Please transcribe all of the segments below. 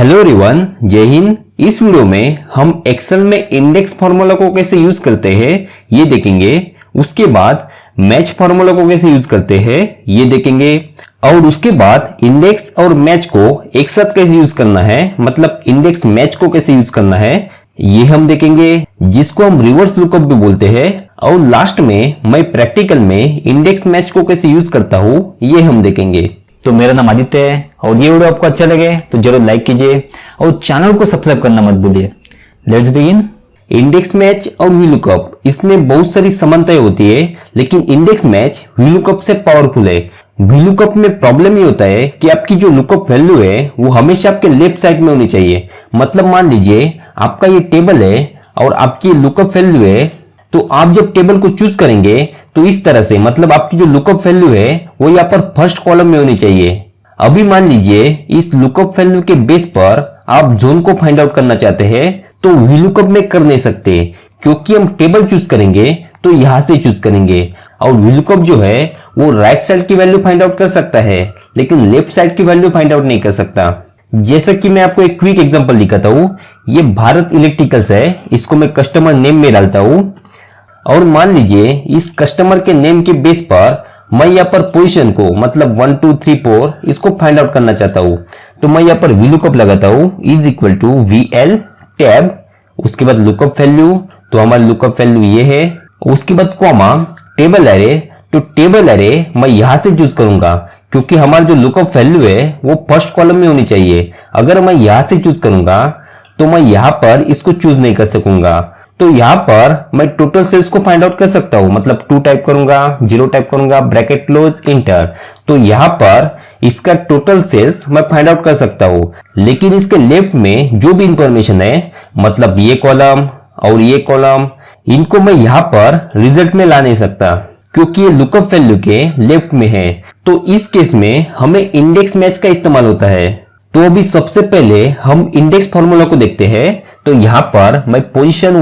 Hello everyone, जय हिंद। इस video में हम एक्सेल में इंडेक्स फार्मूला को कैसे यूज करते हैं ये देखेंगे। उसके बाद मैच फार्मूला को कैसे यूज करते हैं ये देखेंगे और उसके बाद इंडेक्स और मैच को एक साथ कैसे यूज करना है, मतलब इंडेक्स मैच को कैसे यूज करना है ये हम देखेंगे, जिसको हम रिवर्स लुकअप भी बोलते हैं। और लास्ट में मैं प्रैक्टिकल में इंडेक्स मैच को कैसे यूज करता हूँ ये हम देखेंगे। तो मेरा नाम आदित्य है और ये वीडियो आपको अच्छा लगे तो जरूर लाइक कीजिए और चैनल को सब्सक्राइब करना मत भूलिए। Let's begin. इंडेक्स मैच और वीलुकअप, इसमें बहुत सारी समानताएं होती है, लेकिन इंडेक्स मैच वीलुकअप से पावरफुल है। वीलुकअप में प्रॉब्लम ये होता है कि आपकी जो लुकअप वैल्यू है वो हमेशा आपके लेफ्ट साइड में होनी चाहिए। मतलब मान लीजिए आपका ये टेबल है और आपकी लुकअप वैल्यू है, तो आप जब टेबल को चूज करेंगे तो इस तरह से, मतलब आपकी जो लुकअप वैल्यू है वो यहाँ पर फर्स्ट कॉलम में होनी चाहिए। अभी मान लीजिए इस लुकअप वैल्यू के बेस पर आप जोन को फाइंड आउट करना चाहते हैं, तो वीलुकअप में कर नहीं सकते, क्योंकि हम टेबल चूज करेंगे तो यहां से चूज करेंगे। और वीलुकअप जो है वो राइट साइड की वैल्यू फाइंड आउट कर सकता है, लेकिन लेफ्ट साइड की वैल्यू फाइंड आउट नहीं कर सकता। जैसा कि मैं आपको एक क्विक एग्जांपल दिखाता हूं। ये भारत इलेक्ट्रिकल्स है, इसको मैं कस्टमर नेम में डालता हूं और मान लीजिए इस कस्टमर के नेम के बेस पर मैं यहाँ पर पोजीशन को, मतलब 1 2 3 4 इसको फाइंड आउट करना चाहता हूं। तो मैं यहाँ पर वीलुकअप लगाता हूं, is equal to VL tab, उसके बाद लुकअप वैल्यू, तो हमारी लुकअप वैल्यू ये है। उसके बाद कॉमा टेबल एरे, तो टेबल एरे मैं यहां से चूज करूंगा, क्योंकि हमारा जो लुकअप वैल्यू है वो फर्स्ट कॉलम में होनी चाहिए। अगर मैं यहां से चूज करूंगा तो मैं यहां पर इसको चूज नहीं कर सकूंगा। तो यहां पर मैं टोटल सेल्स को फाइंड आउट कर सकता हूं, मतलब 2 टाइप करूंगा, 0 टाइप करूंगा, ब्रैकेट क्लोज, इंटर। तो यहां पर इसका टोटल सेल्स मैं फाइंड आउट कर सकता हूं, लेकिन इसके लेफ्ट में जो भी इंफॉर्मेशन है, मतलब ये कॉलम और ये कॉलम, इनको मैं यहां पर रिजल्ट में ला नहीं सकता, क्योंकि ये लुकअप वैल्यू के लेफ्ट में है। तो इस केस में हमें इंडेक्स मैच का इस्तेमाल होता है। तो अभी सबसे पहले हम इंडेक्स फॉर्मूला को देखते हैं। तो यहां पर मैं पोजीशन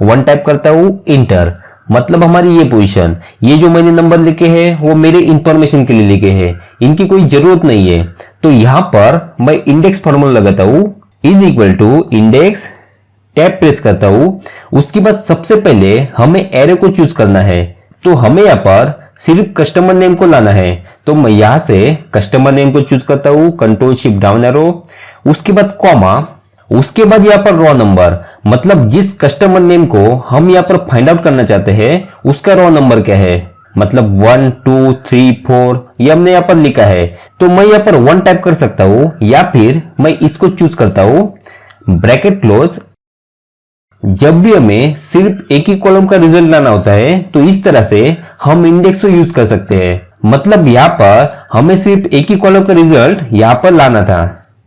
1 टाइप करता हूं, इंटर, मतलब हमारी ये पोजीशन, ये जो मैंने नंबर लिखे हैं वो मेरे इंफॉर्मेशन के लिए लिखे हैं, इनकी कोई जरूरत नहीं है। तो यहां पर मैं इंडेक्स फॉर्मूला लगाता हूं, is equal to index, tab press करता हूं। उसके बाद सबसे पहले हमें एरे को चूज करना है, तो हमें यहां पर सिर्फ कस्टमर नेम को लाना है। तो मैं यहां से कस्टमर नेम को चूज करता हूं, कंट्रोल शिफ्ट डाउन एरो, उसके बाद कॉमा, उसके बाद यहाँ पर रॉ नंबर, मतलब जिस कस्टमर नेम को हम यहाँ पर फाइंड आउट करना चाहते हैं उसका रॉ नंबर क्या है, मतलब 1 2 3 4 ये हमने यहाँ पर लिखा है। तो मैं यहाँ पर 1 टाइप कर सकता हूं, या फिर मैं इसको चूज करता हूं, ब्रैकेट क्लोज। जब भी हमें सिर्फ एक ही कॉलम का रिजल्ट लाना होता है तो इस तरह से हम इंडेक्स को यूज कर सकते हैं, मतलब यहाँ पर हमें सिर्फ एक ही कॉलम का रिजल्ट यहाँ पर लाना था।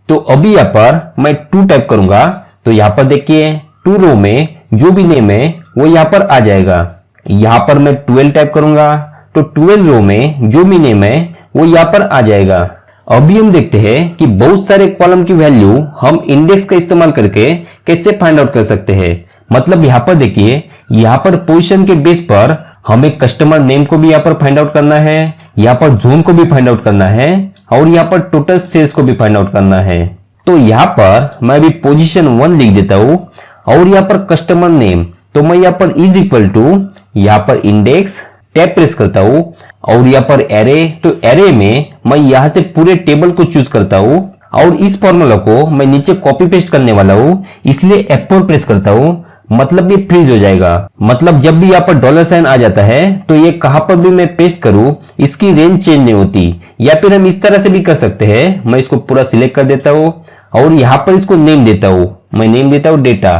तो अभी यहाँ पर मैं 2 टाइप करूंगा, तो यहाँ पर देखिए 2 रो में जो भी नेम है वो यहाँ पर आ जाएगा। यहाँ पर मैं 12 टाइप करूंगा, तो 12 रो में जो भी नेम है वो यहाँ पर आ जाएगा। अभी हम देखते हैं कि बहुत सारे कॉलम की वैल्यू हम इंडेक्स का इस्तेमाल करके कैसे फाइंड आउट कर सकते हैं। मतलब यहाँ पर देखिए, यहाँ पर पोजीशन के बेस पर हमें कस्टमर नेम को भी यहाँ पर फाइंड आउट करना है, यहाँ पर जोन को भी फाइंड आउट करना है और यहाँ पर टोटल सेल्स को भी फाइंड आउट करना है। तो यहाँ पर मैं अभी पोजीशन 1 लिख देता हूं और यहाँ पर कस्टमर नेम, तो मैं यहाँ पर इज इक्वल टू, यहाँ पर इंडेक्स, टैब प्रेस करता हूं और यहाँ पर एरे, तो एरे में मैं यहाँ से पूरे टेबल को चूज करता हूं और इस फॉर्मूला को मैं नीचे कॉपी पेस्ट करने वाला हूं, इसलिए F4 प्रेस करता हूं, मतलब ये फ्रीज हो जाएगा। मतलब जब भी यहाँ पर डॉलर साइन आ जाता है तो ये कहां पर भी मैं पेस्ट करूं इसकी रेंज चेंज नहीं होती। या फिर हम इस तरह से भी कर सकते हैं, मैं इसको पूरा सिलेक्ट कर देता हूं और यहाँ पर इसको नेम देता हूं, मैं नेम देता हूं डेटा,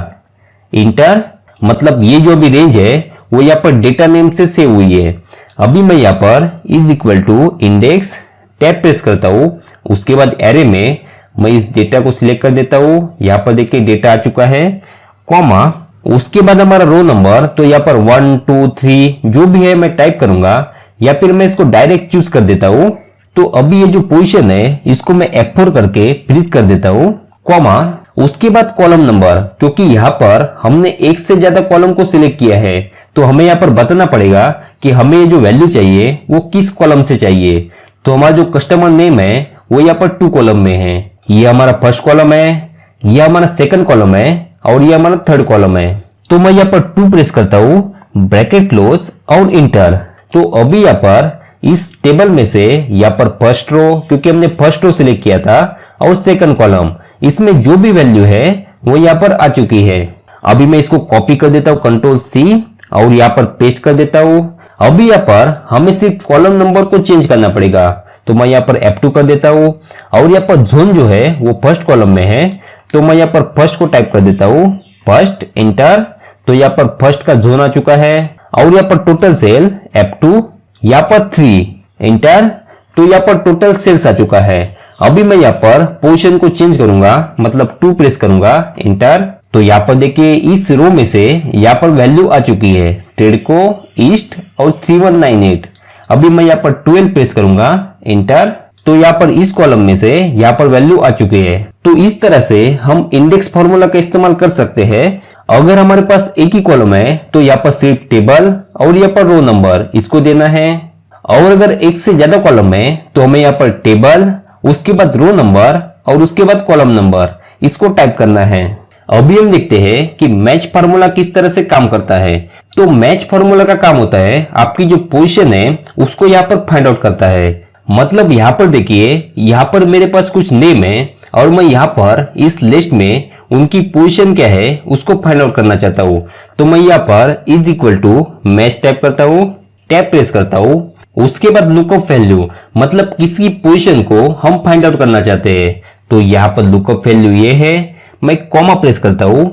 इंटर, मतलब ये जो भी रेंज है वो यहाँ पर डेटा नेम से सेव हुई है। अभी मैं यहाँ पर is equal to index, tab press करता हूं, उसके बाद एरे में मैं इस डेटा को सिलेक्ट कर देता हूं, यहाँ पर देखिए डेटा आ चुका है, कॉमा, उसके बाद हमारा रो नंबर, तो यहाँ पर 1 2 3 जो भी है मैं टाइप करूंगा, या फिर मैं इसको डायरेक्ट चूज कर देता हूं। तो अभी ये जो पोजीशन है इसको मैं F4 करके फ्रीज कर देता हूं, कॉमा, उसके बाद कॉलम नंबर, क्योंकि यहाँ पर हमने एक से ज्यादा कॉलम को सिलेक्ट किया है तो हमें यहाँ पर बताना पड़ेगा कि हमें जो वैल्यू चाहिए वो किस कॉलम से चाहिए। तो हमारा जो कस्टमर नेम है वो यहाँ पर 2 कॉलम में है। ये हमारा फर्स्ट कॉलम है, ये हमारा सेकंड कॉलम है और ये हमारा थर्ड कॉलम है। तो मैं यहाँ पर 2 प्रेस करता हूं, ब्रैकेट क्लोज और इंटर। तो अभी यहाँ पर इस टेबल में से यहाँ पर फर्स्ट रो, क्योंकि हमने फर्स्ट रो सिलेक्ट किया था, और सेकंड कॉलम, इसमें जो भी वैल्यू है वो यहाँ पर आ चुकी है। अभी मैं इसको कॉपी कर देता हूँ कंट्रोल C और यहाँ पर पेस्ट कर देता हूँ। अभी यहाँ पर हमें सिर्फ कॉलम नंबर को चेंज करना पड़ेगा, तो मैं यहाँ पर F2 कर देता हूँ और यहाँ पर जोन जो है वो फर्स्ट कॉलम में है, तो मैं यहाँ पर फर्स्ट को टाइप कर देता हूँ, फर्स्ट, इंटर। तो यहाँ पर फर्स्ट का जोन आ चुका है और यहाँ पर टोटल सेल F2, यहाँ पर 3, इंटर। तो यहाँ पर टोटल सेल्स आ चुका है। अभी मैं यहाँ पर पोजीशन को चेंज करूंगा, मतलब 2 प्रेस करूंगा, इंटर। तो यहाँ पर देखिए इस रो में से यहाँ पर वैल्यू आ चुकी है, ट्रेडको, ईस्ट और 3198। अभी मैं यहाँ पर 12 प्रेस करूंगा, इंटर। तो यहाँ पर इस कॉलम में से यहाँ पर वैल्यू आ चुकी है। तो इस तरह से हम इंडेक्स फॉर्मूला का इस्तेमाल कर सकते हैं। अगर हमारे पास एक ही कॉलम है तो यहाँ पर सिर्फ टेबल और यहाँ पर रो नंबर इसको देना है, और अगर एक से ज्यादा कॉलम है तो हमें यहाँ पर टेबल, उसके बाद रो नंबर और उसके बाद कॉलम नंबर इसको टाइप करना है। अभी हम देखते हैं कि मैच फार्मूला किस तरह से काम करता है। तो मैच फार्मूला का काम होता है आपकी जो पोजीशन है उसको यहाँ पर फाइंड आउट करता है। मतलब यहाँ पर देखिए, यहाँ पर मेरे पास कुछ नेम है और मैं यहाँ पर इस लिस्ट में उनकी पोजीशन क्या है उसको फाइंड आउट करना चाहता हूँ। तो मैं यहाँ पर is equal to match type करता हूँ, टैब प्रेस करता हूँ, उसके बाद लुकअप वैल्यू, मतलब किसी पोजीशन को हम फाइंड आउट करना चाहते हैं। तो यहाँ पर लुकअप वैल्यू ये है, मैं कॉमा प्रेस करता हूं,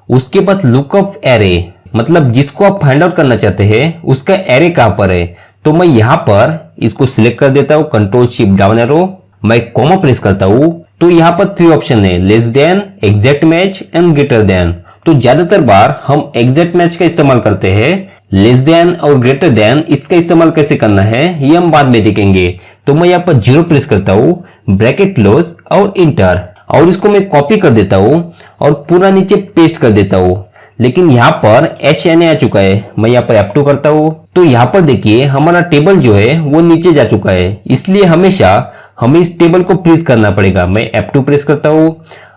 उसके बाद लुकअप एरे, मतलब जिसको आप फाइंड आउट करना चाहते हैं उसका एरे कहां पर है। तो मैं यहां पर इसको सिलेक्ट कर देता हूं, कंट्रोल शिफ्ट डाउन एरो, मैं कॉमा प्रेस करता हूं। तो यहां पर 3 ऑप्शन है, less than, exact match and greater than. तो ज्यादातर बार हम एग्जैक्ट मैच का इस्तेमाल करते हैं। लेस देन और ग्रेटर देन इसका इस्तेमाल कैसे करना है ये हम बाद में देखेंगे। तो मैं यहाँ पर 0 प्रेस करता हूँ, ब्रैकेट क्लोज और इंटर, और इसको मैं कॉपी कर देता हूं और पूरा नीचे पेस्ट कर देता हूं। लेकिन यहाँ पर HNA आ चुका है, मैं यहाँ पर F2 करता हूं। तो यहाँ पर देखिए हमारा टेबल जो है वो नीचे जा चुका है, इसलिए हमेशा हमें इस टेबल को प्रेस करना पड़ेगा। मैं F2 प्रेस करता हूं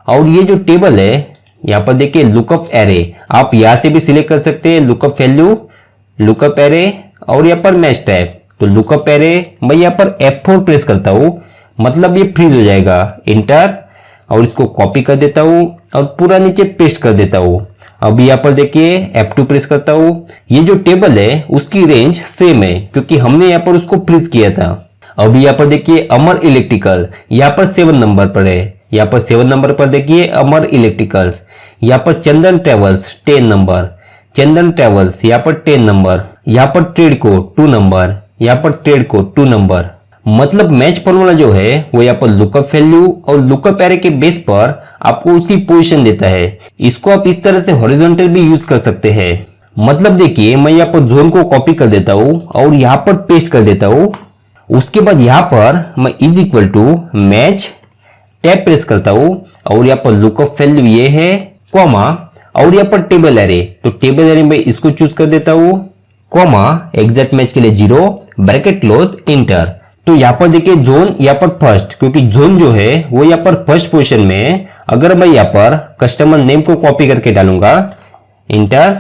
और ये जो टेबल है यहाँ पर देखिए लुकअप एरे, आप यहाँ से भी सिलेक्ट कर सकते हैं, लुकअप वैल्यू, लुकअप एरे और यहाँ पर मैच टाइप। तो लुकअप एरे मैं यहाँ पर F4 प्रेस करता हूं, मतलब ये फ्रीज हो जाएगा, इंटर, और इसको कॉपी कर देता हूं और पूरा नीचे पेस्ट कर देता हूं। अभी यहाँ पर देखिए F2 प्रेस करता हूं, ये जो टेबल है उसकी रेंज सेम है क्योंकि हमने यहाँ पर उसको फ्रीज किया था। अभी यहाँ पर देखिए अमर इलेक्ट्रिकल यहाँ पर 7 नंबर पर है, यहाँ पर 7 नंबर पर देखिए अमर इलेक्ट्रिकल्स। यहाँ पर चंदन ट्रेवल्स 10 नंबर, चंदन ट्रेवल्स यहाँ पर 10 नंबर, यहाँ पर ट्रेडको 2 नंबर, यहाँ पर ट्रेडको 2 नंबर। मतलब मैच फॉर्मूला जो है वो यहाँ पर लुकअप वैल्यू और लुकअप एरे के बेस पर आपको उसकी पोजीशन देता है। इसको आप इस तरह से हॉरिजॉन्टल भी यूज कर सकते हैं। मतलब देखिए मैं यहाँ पर जोन को कॉपी कर देता हूँ और यहाँ पर पेस्ट कर देता हूँ। उसके बाद यहाँ पर मैं is equal to match tab press करता हूँ और यहाँ पर लुकअप वैल्यू ये है, कॉमा, और यहाँ पर टेबल एरे। तो टेबल एरे में इसको चूज कर देता हूँ, कॉमा, एग्जैक्ट मैच के लिए 0, ब्रैकेट क्लोज, इंटर। तो यहाँ पर देखिए जोन यहाँ पर फर्स्ट, क्योंकि जोन जो है वो यहाँ पर फर्स्ट पोजीशन में है। अगर मैं यहाँ पर कस्टमर नेम को कॉपी करके डालूंगा, इंटर,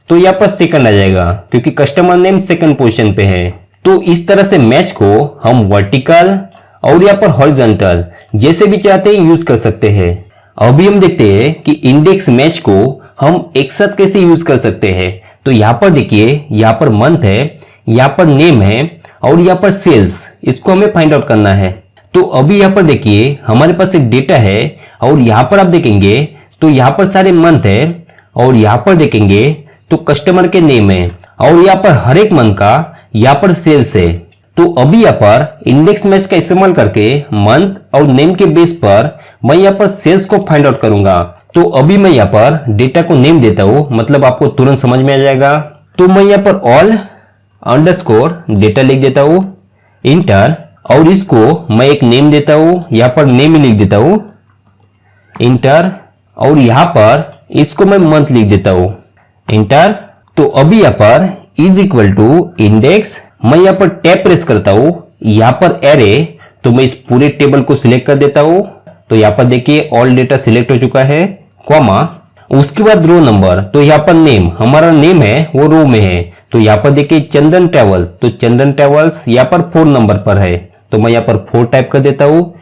तो यहाँ पर सेकंड आ जाएगा क्योंकि कस्टमर नेम सेकंड पोजीशन पे है। तो इस तरह से मैच को हम वर्टिकल और यहाँ पर हॉरिजॉन्टल जैसे भी चाहते हैं यूज कर सकते हैं। अभी हम देखते हैं कि इंडेक्स मैच को हम एक साथ कैसे यूज कर सकते हैं। तो यहाँ पर देखिए, यहाँ पर मंथ है, यहाँ पर नेम है और यहाँ पर सेल्स, इसको हमें फाइंड आउट करना है। तो अभी यहाँ पर देखिए हमारे पास एक डेटा है और यहाँ पर आप देखेंगे तो यहाँ पर सारे मंथ है और यहाँ पर देखेंगे तो कस्टमर के नेम है और यहाँ पर हर एक मंथ का यहाँ पर सेल्स है। तो अभी यहाँ पर इंडेक्स मैच का इस्तेमाल करके मंथ और नेम के बेस पर मैं यहाँ पर सेल्स को फाइंड आउट करूंगा। तो अभी मैं यहाँ पर डेटा को नेम देता हूँ, मतलब आपको तुरंत समझ में आ जाएगा। तो मैं यहाँ पर ऑल अंडरस्कोर डेटा लिख देता हूँ, इंटर, और इसको मैं एक नेम देता हूँ, यहाँ पर नेम ही लिख देता हूँ, इंटर, और यहाँ पर इसको मैं मंथ लिख देता हूँ, इंटर। तो अभी यहाँ पर इज इक्वल टू इंडेक्स, मैं यहाँ पर टैब प्रेस करता हूँ, यहाँ पर एरे, तो मैं इस पूरे टेबल को सिलेक्ट कर देता हूं। तो यहाँ पर देखिए ऑल डेटा सिलेक्ट हो चुका है, कॉमा उसके बाद रो नंबर, तो यहाँ पर नेम, हमारा नेम है वो रो में है। तो यहाँ पर देखिए चंदन ट्रेवल्स, तो चंदन ट्रेवल्स यहाँ पर 4 नंबर पर है, तो मैं यहाँ पर 4 टाइप कर देता हूँ,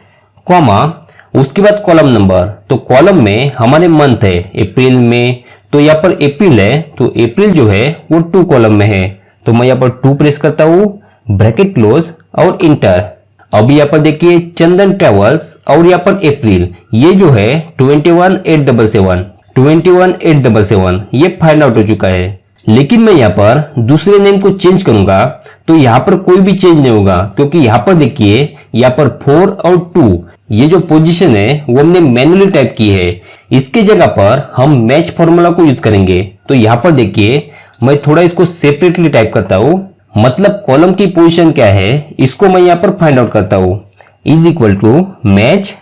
कॉमा उसके बाद कॉलम नंबर, तो कॉलम में हमारे मंथ है अप्रैल में, तो यहाँ पर अप्रैल है, तो अप्रैल जो है वो 2 कॉलम में है, तो मैं यहाँ पर 2 प्रेस करता हूँ, ब्रैकेट क्लोज और इंटर। अभी यहाँ पर देखिए चंदन ट्रेवल्स और यहाँ पर अप्रैल, ये जो है 21877 ये फाइंड आउट हो चुका है। लेकिन मैं यहाँ पर दूसरे नेम को चेंज करूंगा तो यहाँ पर कोई भी चेंज नहीं होगा, क्योंकि यहाँ पर देखिए यहाँ पर 4 और 2 ये जो पोजीशन है वो हमने मैन्युअली टाइप की है। इसके जगह पर हम मैच फॉर्मूला को यूज करेंगे। तो यहाँ पर देखिए मैं थोड़ा इसको सेपरेटली टाइप करता हूँ, मतलब कॉलम की पोजीशन क्या है इसको मैं यहाँ पर फाइंड आउट करता हूँ, is equal to match,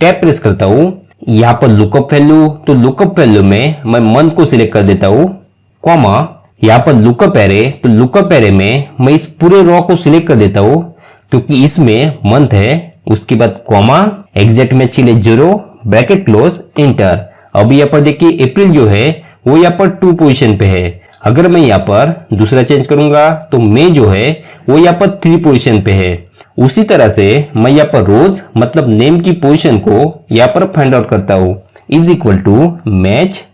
tab press करता हूँ, यहाँ पर लुकअप वैल्यू, तो लुकअप वैल्यू में मैं मंथ को सिलेक्ट कर देता हूँ, कॉमा यहाँ पर लुकअप एरे, तो लुकअप एरे में मैं इस पूरे रॉ को सिलेक्ट कर देता हूँ क्योंकि इसमें मंथ है, उसके बाद कॉमा एग्जैक्ट मैच के लिए 0, ब्रैकेट क्लोज, इंटर। अभी यहाँ पर देखिए अप्रैल जो है वो यहाँ पर 2 पोजीशन पे है। अगर मैं यहाँ पर दूसरा चेंज करूंगा तो मई जो है वो यहाँ पर 3 पोजीशन पे है। उसी तरह से मैं यहाँ पर रोज मतलब नेम की पोजीशन को यहाँ पर फाइंड आउट करता हूँ, is equal to match,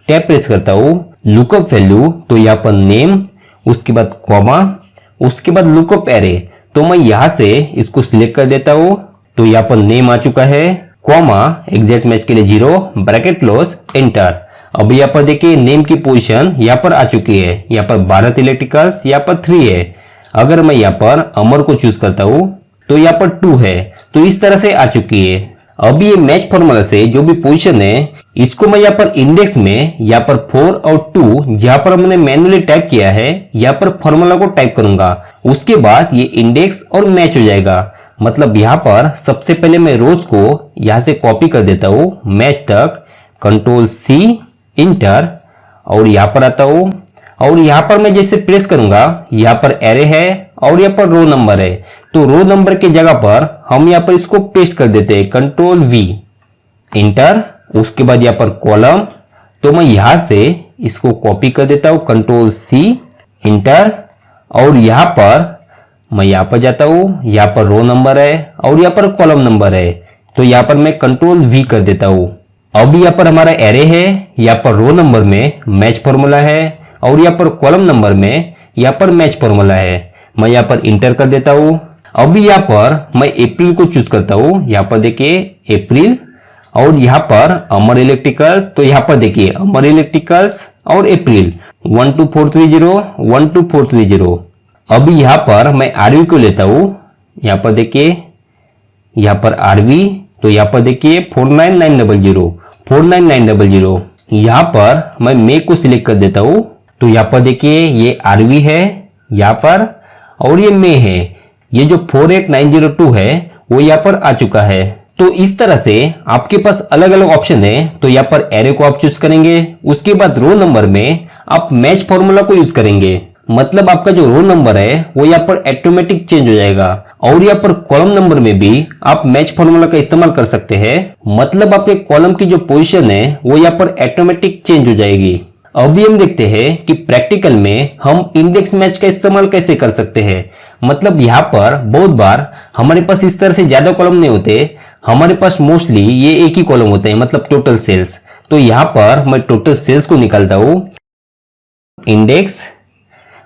tab press करता हूँ, लुकअप वैल्यू, तो यहाँ पर नेम, उसके बाद कॉमा, उसके बाद लुकअप एरे, तो मैं यहाँ से इसको सिलेक्ट कर देता हूँ। तो यहाँ पर नेम आ चुका है, कॉमा एग्जैक्ट मैच के लिए 0, ब्रैकेट क्लोज, एंटर। अब यहाँ पर देखिए नेम की पोजीशन यहाँ पर आ चुकी है, यहाँ पर भारत इलेक्ट्रिकल्स यहाँ पर 3 है। अगर मैं यहाँ पर अमर को चूज करता हूँ तो यहाँ पर 2 है, तो इस तरह से आ चुकी है। अब ये मैच फॉर्मूला से जो भी पोजीशन है इसको मैं यहाँ पर इंडेक्स में यहाँ पर 4 और 2 जहां पर हमने मैन्युअली टाइप किया है यहाँ पर फॉर्मूला को टाइप करूंगा, उसके बाद ये इंडेक्स और मैच हो जाएगा। मतलब यहाँ पर सबसे पहले मैं रोज को यहाँ से कॉपी कर देता हूँ मैच तक, कंट्रोल C, इंटर, और यहाँ पर आता हूँ और यहाँ पर मैं जैसे प्रेस करूंगा यहाँ पर एरे है और यहाँ पर रो नंबर है, तो रो नंबर के जगह पर हम यहाँ पर इसको पेस्ट कर देते हैं, कंट्रोल V, इंटर। उसके बाद यहाँ पर कॉलम, तो मैं यहाँ से इसको कॉपी कर देता हूँ, कंट्रोल C, इंटर, और यहाँ पर मैं यहाँ पर जाता हूँ, यहाँ पर रो नंबर है और यहाँ पर कॉलम नंबर है, तो यहाँ पर मैं कंट्रोल V कर देता हूँ। अब यहाँ पर हमारा एरे है, यहाँ पर रो नंबर में मैच फॉर्मूला है और यहाँ पर कॉलम नंबर में यहाँ पर मैच फॉर्मूला है, मैं यहाँ पर इंटर कर देता हूँ। अभी यहाँ पर मैं अप्रैल को चूज करता हूँ, यहाँ पर देखिए अप्रैल, और यहाँ पर अमर इलेक्ट्रिकल्स, तो यहाँ पर देखिए अमर इलेक्ट्रिकल्स और अप्रैल 12430 12430। अभी यहाँ पर मैं आरवी को लेता हूँ, यहाँ पर देखिए यहाँ पर आरवी, तो यहाँ पर देखिए 49900 यहाँ पर मैं मे को सिलेक्ट कर देता हूँ, तो यहाँ पर देखिए ये आरवी है यहाँ पर और ये मे है, ये जो 48902 है वो यहाँ पर आ चुका है। तो इस तरह से आपके पास अलग अलग ऑप्शन है, तो यहाँ पर एरे को आप चूज करेंगे, उसके बाद रो नंबर में आप मैच फॉर्मूला को यूज करेंगे, मतलब आपका जो रो नंबर है वो यहाँ पर ऑटोमेटिक चेंज हो जाएगा। और यहाँ पर कॉलम नंबर में भी आप मैच फॉर्मूला का इस्तेमाल कर सकते हैं, मतलब आपके कॉलम की जो पोजीशन है वो यहाँ पर ऑटोमेटिक चेंज हो जाएगी। अभी हम देखते हैं कि प्रैक्टिकल में हम इंडेक्स मैच का इस्तेमाल कैसे कर सकते हैं। मतलब यहाँ पर बहुत बार हमारे पास इस तरह से ज्यादा कॉलम नहीं होते, हमारे पास मोस्टली ये एक ही कॉलम होते हैं, मतलब टोटल सेल्स। तो यहाँ पर मैं टोटल सेल्स को निकालता हूँ, इंडेक्स,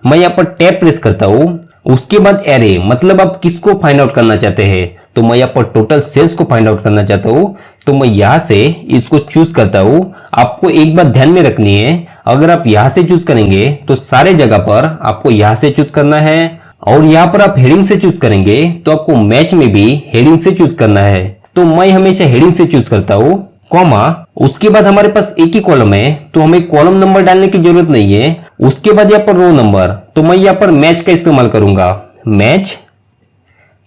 मैं यहाँ पर टैब प्रेस करता हूँ, उसके बाद एरे, मतलब आप किसको फाइंड आउट करना चाहते हैं, तो मैं यहाँ पर टोटल सेल्स को फाइंड आउट करना चाहता हूँ, तो मैं यहाँ से इसको चूज करता हूँ। आपको एक बात ध्यान में रखनी है, अगर आप यहाँ से चूज करेंगे तो सारे जगह पर आपको यहाँ से चूज करना है, और यहाँ पर आप हेडिंग से चूज करेंगे तो आपको मैच में भी हेडिंग से चूज करना है। तो मैं हमेशा हेडिंग से चूज करता हूँ, कॉमा, उसके बाद हमारे पास एक ही कॉलम है तो हमें कॉलम नंबर डालने की जरूरत नहीं है। उसके बाद यहाँ पर रो नंबर, तो मैं यहाँ पर मैच का इस्तेमाल करूंगा, मैच,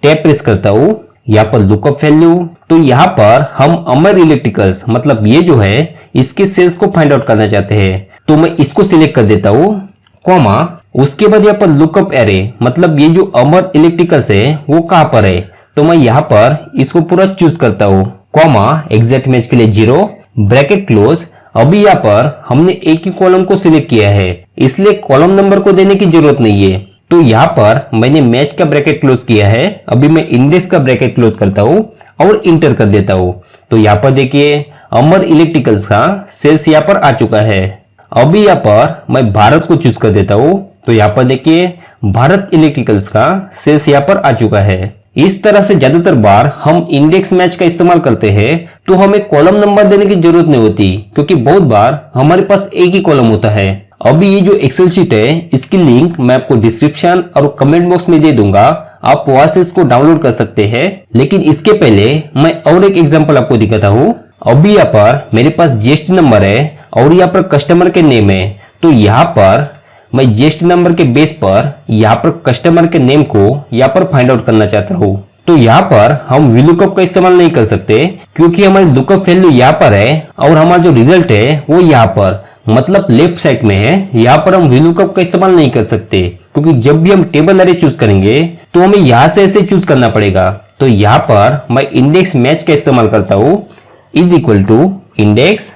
टैब प्रेस करता हूँ, यहाँ पर लुकअप वैल्यू, तो यहाँ पर हम अमर इलेक्ट्रिकल्स, मतलब ये जो है इसके सेल्स को फाइंड आउट करना चाहते हैं, तो मैं इसको सिलेक्ट कर देता हूँ, कॉमा, उसके बाद यहाँ पर लुकअप एरे, मतलब ये जो अमर इलेक्ट्रिकल्स है वो कहाँ पर है, तो मैं यहाँ पर इसको पूरा चूज करता हूँ, कॉमा एग्जैक्ट मैच के लिए 0 ब्रैकेट क्लोज। अभी यहाँ पर हमने एक ही कॉलम को सिलेक्ट किया है, इसलिए कॉलम नंबर को देने की जरूरत नहीं है। तो यहाँ पर मैंने मैच का ब्रैकेट क्लोज किया है। अभी मैं इंडेक्स का ब्रैकेट क्लोज करता हूँ और इंटर कर देता हूँ। तो यहाँ पर देखिए अमर इलेक्ट्रिकल्स का सेल्स यहाँ पर आ चुका है। अभी यहाँ पर मैं भारत को चूज कर देता हूँ। तो यहाँ पर देखिए भारत इलेक्ट्रिकल्स का सेल्स यहाँ पर आ चुका है। इस तरह से ज्यादातर बार हम इंडेक्स मैच का इस्तेमाल करते हैं, तो हमें कॉलम नंबर देने की जरूरत नहीं होती, क्योंकि बहुत बार हमारे पास एक ही कॉलम होता है। अभी ये जो एक्सेल शीट है, इसकी लिंक मैं आपको डिस्क्रिप्शन और कमेंट बॉक्स में दे दूंगा, आप वहां से इसको डाउनलोड कर सकते हैं। लेकिन इसके पहले मैं और एक एग्जांपल आपको दिखाता हूँ। अभी यहाँ पर मेरे पास जीएसटी नंबर है और यहाँ पर कस्टमर के नेम है। तो यहाँ पर मैं जीएसटी नंबर के बेस पर यहाँ पर कस्टमर के नेम को यहाँ पर फाइंड आउट करना चाहता हूँ। तो यहाँ पर हम VLOOKUP का इस्तेमाल नहीं कर सकते, क्योंकि हमारी लुकअप वैल्यू यहाँ पर है और हमारा जो रिजल्ट है वो यहाँ पर मतलब लेफ्ट साइड में है। यहाँ पर हम VLOOKUP का इस्तेमाल नहीं कर सकते, क्योंकि जब भी हम टेबल अरे चूज करेंगे तो हमें यहाँ से ऐसे चूज करना पड़ेगा। तो यहाँ पर मैं इंडेक्स मैच का इस्तेमाल करता हूँ, is equal to index,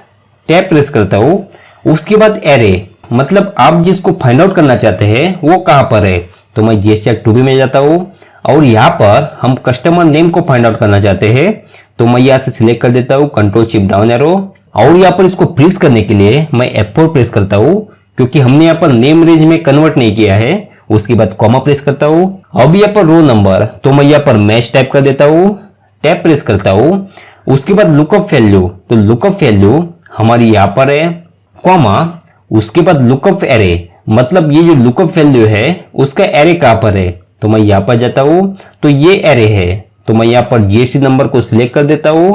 tab press करता हूँ। उसके बाद एरे, मतलब आप जिसको फाइंड आउट करना चाहते हैं वो कहां पर है। तो मैं GST2B में जाता हूं और यहाँ पर हम कस्टमर नेम को फाइंड आउट करना चाहते हैं। तो मैं यहाँ से सिलेक्ट कर देता हूँ कंट्रोल शिफ्ट डाउन एरो, और यहाँ पर इसको फ्रीज करने के लिए मैं F4 प्रेस करता हूँ, क्योंकि हमने यहाँ पर नेम रेंज में कन्वर्ट नहीं किया है। उसके बाद कॉमा प्रेस करता हूँ। अब यहाँ पर रो नंबर, तो मैं यहाँ पर मैच टाइप कर देता हूँ, टैब प्रेस करता हूँ। उसके बाद लुकअप वैल्यू, तो लुकअप वैल्यू हमारी यहाँ पर है, कॉमा उसके बाद लुकअप एरे, मतलब ये जो लुकअप वैल्यू है उसका एरे कहां पर है। तो मैं यहाँ पर जाता हूं, तो ये एरे है। तो मैं यहाँ पर जीएसटी नंबर को सिलेक्ट कर देता हूं,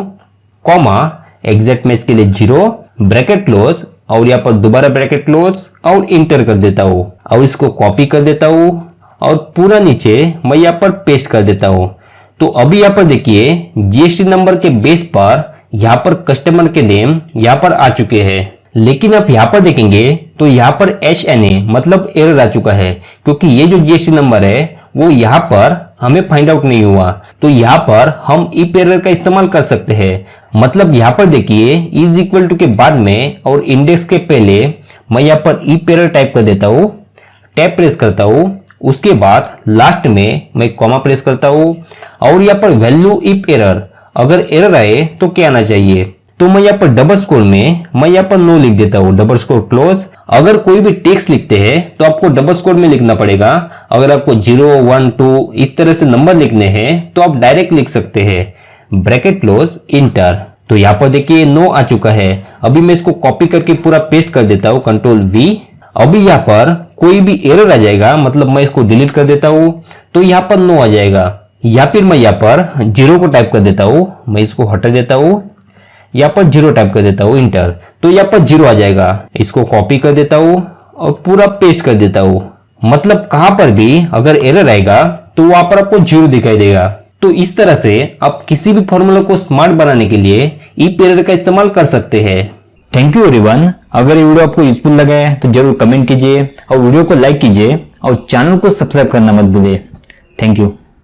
कॉमा एग्जैक्ट मैच के लिए 0 ब्रैकेट क्लोज, और यहाँ पर दोबारा ब्रैकेट क्लोज और इंटर कर देता हूं, और इसको कॉपी कर देता हूं और पूरा नीचे मैं यहाँ पर पेस्ट कर देता हूं। तो अभी यहाँ पर देखिए जीएसटी नंबर के बेस पर यहाँ पर कस्टमर के नेम यहाँ पर आ चुके हैं। लेकिन आप यहाँ पर देखेंगे तो यहाँ पर HNA मतलब एरर आ चुका है, क्योंकि ये जो जीएसटी नंबर है वो यहाँ पर हमें फाइंड आउट नहीं हुआ। तो यहाँ पर हम इफ एरर का इस्तेमाल कर सकते हैं। मतलब यहाँ पर देखिए इज इक्वल टू के बाद में और इंडेक्स के पहले मैं यहाँ पर इफ एरर टाइप कर देता हूँ, टैब प्रेस करता हूँ। उसके बाद लास्ट में मैं कॉमा प्रेस करता हूँ और यहाँ पर वैल्यू इफ एरर, अगर एरर आए तो क्या आना चाहिए। तो मैं यहाँ पर डबल स्कोर में मैं यहाँ पर नो लिख देता हूँ, डबल स्कोर क्लोज। अगर कोई भी टेक्स्ट लिखते हैं तो आपको डबल स्कोर में लिखना पड़ेगा। अगर आपको 0, 1, 2 इस तरह से नंबर लिखने हैं तो आप डायरेक्ट लिख सकते हैं, ब्रैकेट क्लोज इंटर। तो यहाँ पर देखिए नो आ चुका है। अभी मैं इसको कॉपी करके पूरा पेस्ट कर देता हूँ, कंट्रोल V। अभी यहाँ पर कोई भी एरर आ जाएगा, मतलब मैं इसको डिलीट कर देता हूँ, तो यहाँ पर नो आ जाएगा। या फिर मैं यहाँ पर 0 को टाइप कर देता हूँ, मैं इसको हटा देता हूँ, यहाँ पर 0 टाइप कर देता हूँ, इंटर। तो यहाँ पर 0 आ जाएगा। इसको कॉपी कर देता हूँ और पूरा पेस्ट कर देता हूँ। मतलब कहां पर भी अगर एरर आएगा तो वहां पर आपको 0 दिखाई देगा। तो इस तरह से आप किसी भी फॉर्मूला को स्मार्ट बनाने के लिए इफ एरर का इस्तेमाल कर सकते हैं। Thank you everyone. अगर ये वीडियो आपको यूजफुल लगा है तो जरूर कमेंट कीजिए और वीडियो को लाइक कीजिए और चैनल को सब्सक्राइब करना मत भूलिए। Thank you.